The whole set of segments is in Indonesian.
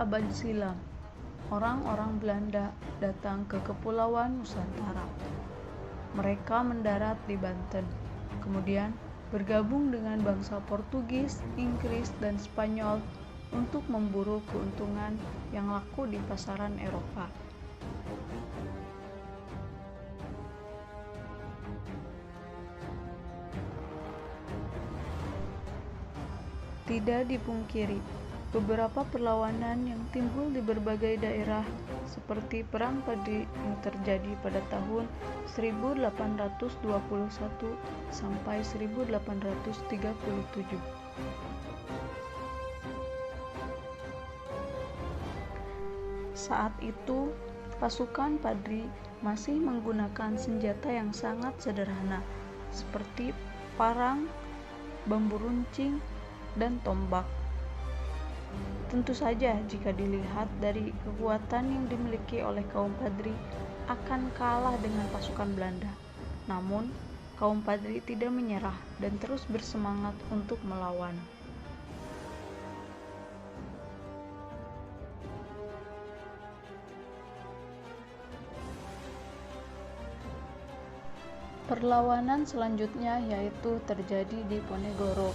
abad silam, orang-orang Belanda datang ke Kepulauan Nusantara. Mereka mendarat di Banten, kemudian bergabung dengan bangsa Portugis, Inggris, dan Spanyol untuk memburu keuntungan yang laku di pasaran Eropa. Tidak dipungkiri, beberapa perlawanan yang timbul di berbagai daerah seperti Perang Padri yang terjadi pada tahun 1821 sampai 1837. Saat itu, pasukan Padri masih menggunakan senjata yang sangat sederhana seperti parang, bambu runcing, dan tombak. Tentu saja jika dilihat dari kekuatan yang dimiliki oleh kaum Padri akan kalah dengan pasukan Belanda. Namun, kaum Padri tidak menyerah dan terus bersemangat untuk melawan. Perlawanan selanjutnya yaitu terjadi di Ponegoro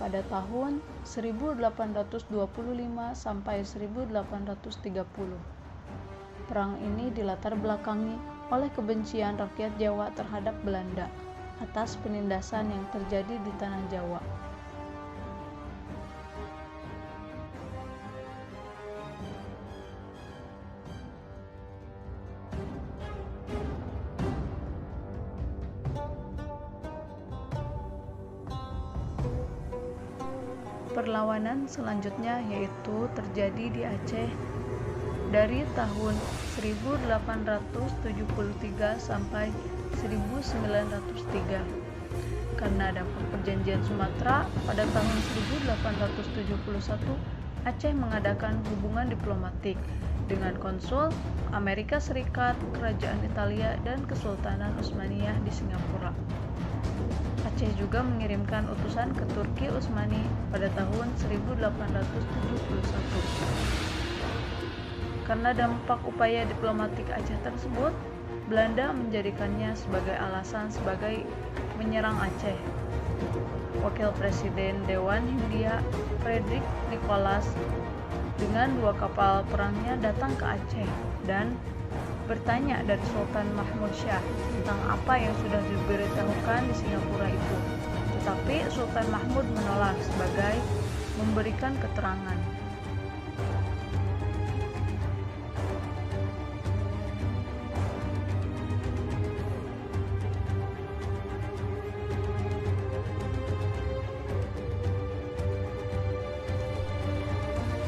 pada tahun 1825 sampai 1830. Perang ini dilatar belakangi oleh kebencian rakyat Jawa terhadap Belanda atas penindasan yang terjadi di tanah Jawa. Perlawanan selanjutnya yaitu terjadi di Aceh dari tahun 1873 sampai 1903. Karena dampak perjanjian Sumatera pada tahun 1871, Aceh mengadakan hubungan diplomatik dengan konsul Amerika Serikat, Kerajaan Italia, dan Kesultanan Utsmaniyah di Singapura. Aceh juga mengirimkan utusan ke Turki Utsmani pada tahun 1871. Karena dampak upaya diplomatik Aceh tersebut, Belanda menjadikannya sebagai alasan sebagai menyerang Aceh. Wakil Presiden Dewan Hindia, Frederick Nicholas, dengan 2 kapal perangnya datang ke Aceh dan bertanya dari Sultan Mahmud Shah tentang apa yang sudah diberitahukan di Singapura itu. Tetapi Sultan Mahmud menolak sebagai memberikan keterangan.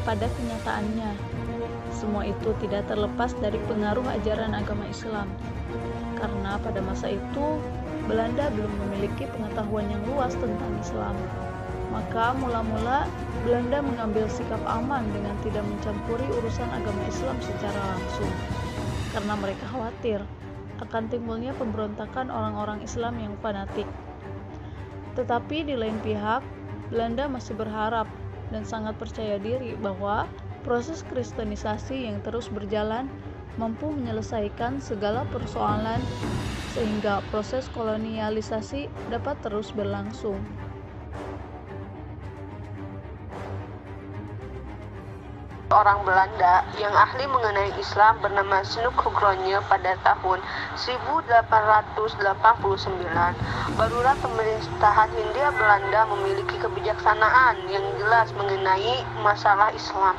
Pada kenyataannya, semua itu tidak terlepas dari pengaruh ajaran agama Islam. Karena pada masa itu, Belanda belum memiliki pengetahuan yang luas tentang Islam. Maka mula-mula Belanda mengambil sikap aman dengan tidak mencampuri urusan agama Islam secara langsung. Karena mereka khawatir akan timbulnya pemberontakan orang-orang Islam yang fanatik. Tetapi di lain pihak, Belanda masih berharap dan sangat percaya diri bahwa proses kristenisasi yang terus berjalan mampu menyelesaikan segala persoalan sehingga proses kolonialisasi dapat terus berlangsung. Orang Belanda yang ahli mengenai Islam bernama Snoek Gronye pada tahun 1889. Barulah pemerintahan Hindia Belanda memiliki kebijaksanaan yang jelas mengenai masalah Islam.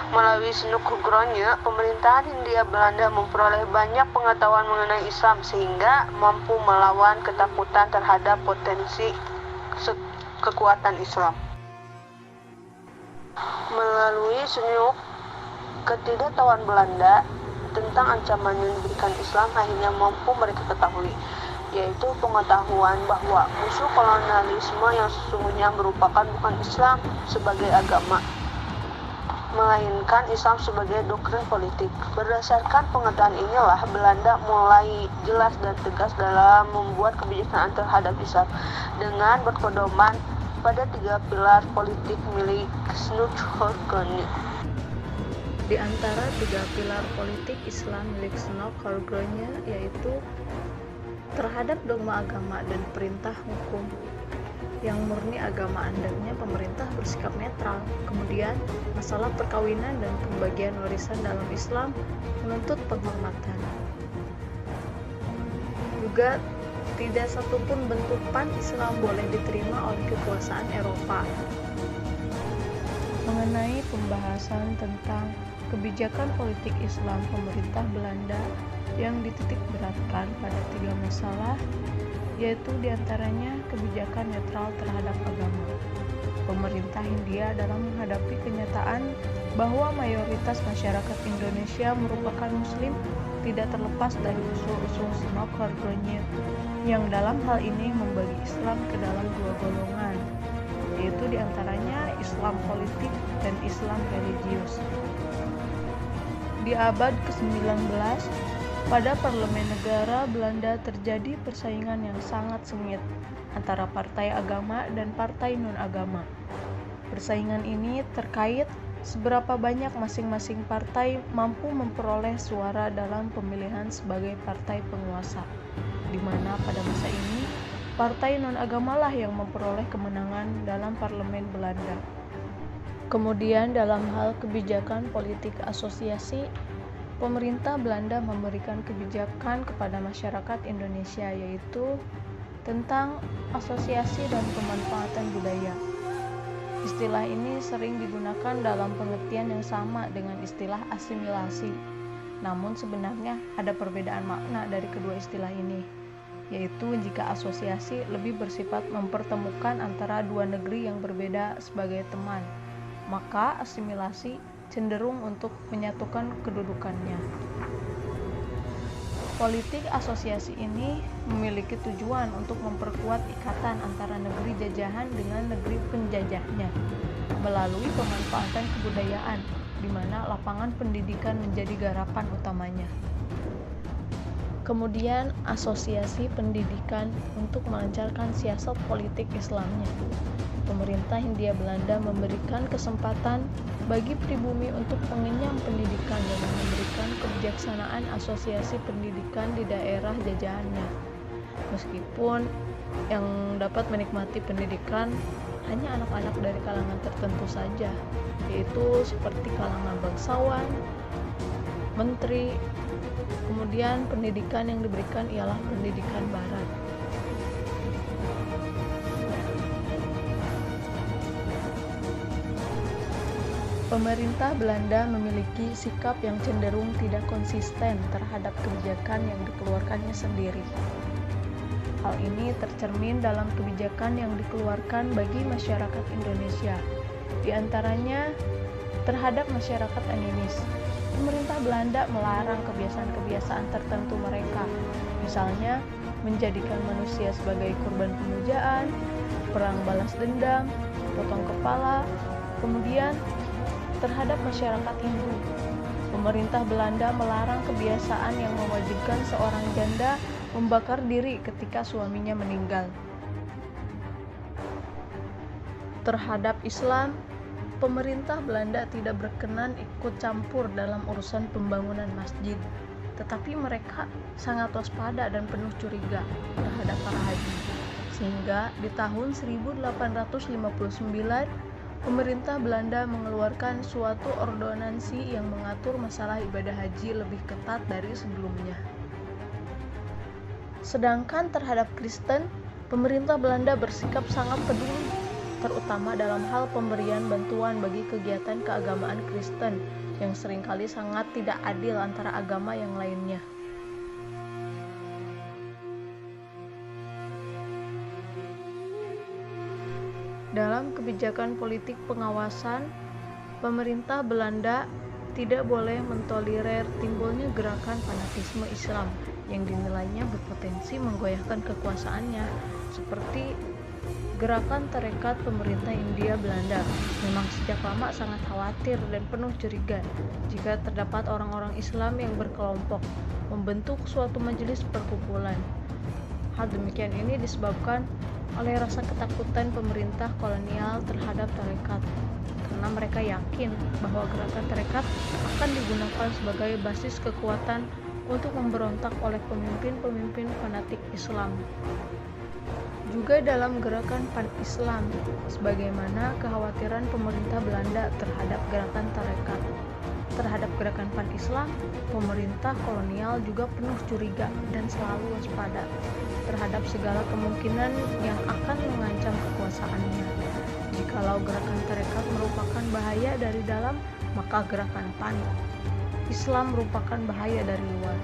Melalui Snoek Gronye, pemerintahan Hindia Belanda memperoleh banyak pengetahuan mengenai Islam sehingga mampu melawan ketakutan terhadap potensi kekuatan Islam. Melalui Snoek, ketidaktahuan Belanda tentang ancaman yang diberikan Islam akhirnya mampu mereka ketahui, yaitu pengetahuan bahwa musuh kolonialisme yang sesungguhnya merupakan bukan Islam sebagai agama, melainkan Islam sebagai doktrin politik. Berdasarkan pengetahuan inilah Belanda mulai jelas dan tegas dalam membuat kebijakan terhadap Islam dengan berpedoman pada 3 pilar politik milik Snoek Gronye. Di antara 3 pilar politik Islam milik Sunok Khorgronje yaitu terhadap dogma agama dan perintah hukum yang murni agama, hendaknya pemerintah bersikap netral. Kemudian, masalah perkawinan dan pembagian warisan dalam Islam menuntut penghormatan. Juga tidak satupun bentuk pan-Islam boleh diterima oleh kekuasaan Eropa. Mengenai pembahasan tentang kebijakan politik Islam pemerintah Belanda yang dititik beratkan pada 3 masalah, yaitu diantaranya kebijakan netral terhadap agama. Pemerintah Hindia dalam menghadapi kenyataan bahwa mayoritas masyarakat Indonesia merupakan Muslim tidak terlepas dari usul-usul Sunok Khorgronje yang dalam hal ini membagi Islam ke dalam 2 golongan, yaitu diantaranya Islam politik dan Islam religius. Di abad ke-19, pada parlemen negara Belanda terjadi persaingan yang sangat sengit antara partai agama dan partai non-agama. Persaingan ini terkait seberapa banyak masing-masing partai mampu memperoleh suara dalam pemilihan sebagai partai penguasa, di mana pada masa ini partai non-agamalah yang memperoleh kemenangan dalam parlemen Belanda. Kemudian dalam hal kebijakan politik asosiasi, pemerintah Belanda memberikan kebijakan kepada masyarakat Indonesia, yaitu tentang asosiasi dan pemanfaatan budaya. Istilah ini sering digunakan dalam pengertian yang sama dengan istilah asimilasi. Namun sebenarnya ada perbedaan makna dari kedua istilah ini, yaitu jika asosiasi lebih bersifat mempertemukan antara 2 negeri yang berbeda sebagai teman, maka asimilasi cenderung untuk menyatukan kedudukannya. Politik asosiasi ini memiliki tujuan untuk memperkuat ikatan antara negeri jajahan dengan negeri penjajahnya melalui pemanfaatan kebudayaan, di mana lapangan pendidikan menjadi garapan utamanya. Kemudian asosiasi pendidikan untuk melancarkan siasat politik Islamnya. Pemerintah Hindia Belanda memberikan kesempatan bagi pribumi untuk mengenyam pendidikan dan memberikan kebijaksanaan asosiasi pendidikan di daerah jajahannya. Meskipun yang dapat menikmati pendidikan hanya anak-anak dari kalangan tertentu saja, yaitu seperti kalangan bangsawan, menteri. Kemudian pendidikan yang diberikan ialah pendidikan barat. Pemerintah Belanda memiliki sikap yang cenderung tidak konsisten terhadap kebijakan yang dikeluarkannya sendiri. Hal ini tercermin dalam kebijakan yang dikeluarkan bagi masyarakat Indonesia, di antaranya terhadap masyarakat animis. Pemerintah Belanda melarang kebiasaan-kebiasaan tertentu mereka, misalnya menjadikan manusia sebagai kurban pemujaan, perang balas dendam, potong kepala. Kemudian terhadap masyarakat Hindu, pemerintah Belanda melarang kebiasaan yang mewajibkan seorang janda membakar diri ketika suaminya meninggal. Terhadap Islam, pemerintah Belanda tidak berkenan ikut campur dalam urusan pembangunan masjid, tetapi mereka sangat waspada dan penuh curiga terhadap para haji. Sehingga di tahun 1859, pemerintah Belanda mengeluarkan suatu ordonansi yang mengatur masalah ibadah haji lebih ketat dari sebelumnya. Sedangkan terhadap Kristen, pemerintah Belanda bersikap sangat peduli, terutama dalam hal pemberian bantuan bagi kegiatan keagamaan Kristen yang seringkali sangat tidak adil antara agama yang lainnya. Dalam kebijakan politik pengawasan, pemerintah Belanda tidak boleh mentolerir timbulnya gerakan fanatisme Islam yang dinilainya berpotensi menggoyahkan kekuasaannya, seperti gerakan tarekat pemerintah Hindia Belanda. Memang sejak lama sangat khawatir dan penuh curiga jika terdapat orang-orang Islam yang berkelompok membentuk suatu majelis perkumpulan. Hal demikian ini disebabkan oleh rasa ketakutan pemerintah kolonial terhadap tarekat, karena mereka yakin bahwa gerakan tarekat akan digunakan sebagai basis kekuatan untuk memberontak oleh pemimpin-pemimpin fanatik Islam. Juga dalam gerakan Pan-Islam, sebagaimana kekhawatiran pemerintah Belanda terhadap gerakan Tarekat. Terhadap gerakan Pan-Islam, pemerintah kolonial juga penuh curiga dan selalu waspada terhadap segala kemungkinan yang akan mengancam kekuasaannya. Jikalau gerakan Tarekat merupakan bahaya dari dalam, maka gerakan Pan-Islam merupakan bahaya dari luar.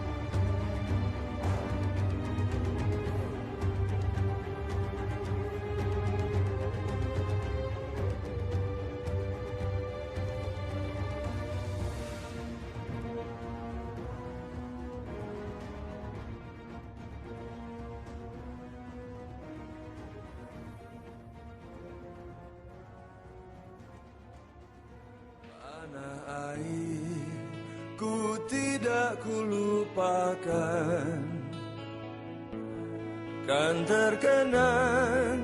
Tanah air ku tidak kulupakan, kan terkenang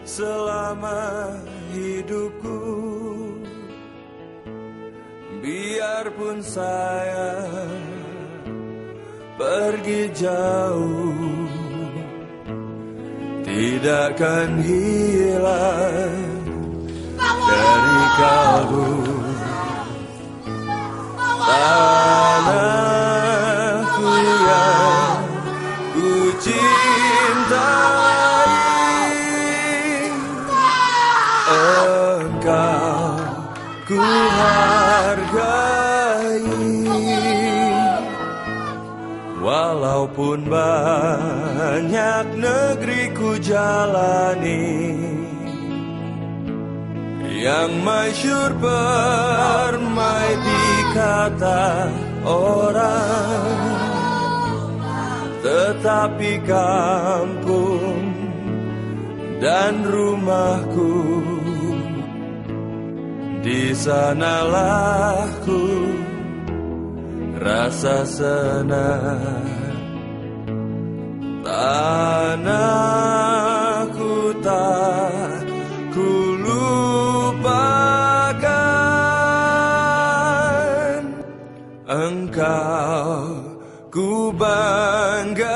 selama hidupku. Biarpun saya pergi jauh, tidakkan hilang dari kalbu. Tanahku yang ku cintai, engkau ku hargai. Walaupun banyak negeri ku jalani, yang masyhur permai di kata orang, tetapi kampung dan rumahku, di sanalah ku rasa senang. Tanahku tak ku lupakan, engkau ku banggakan.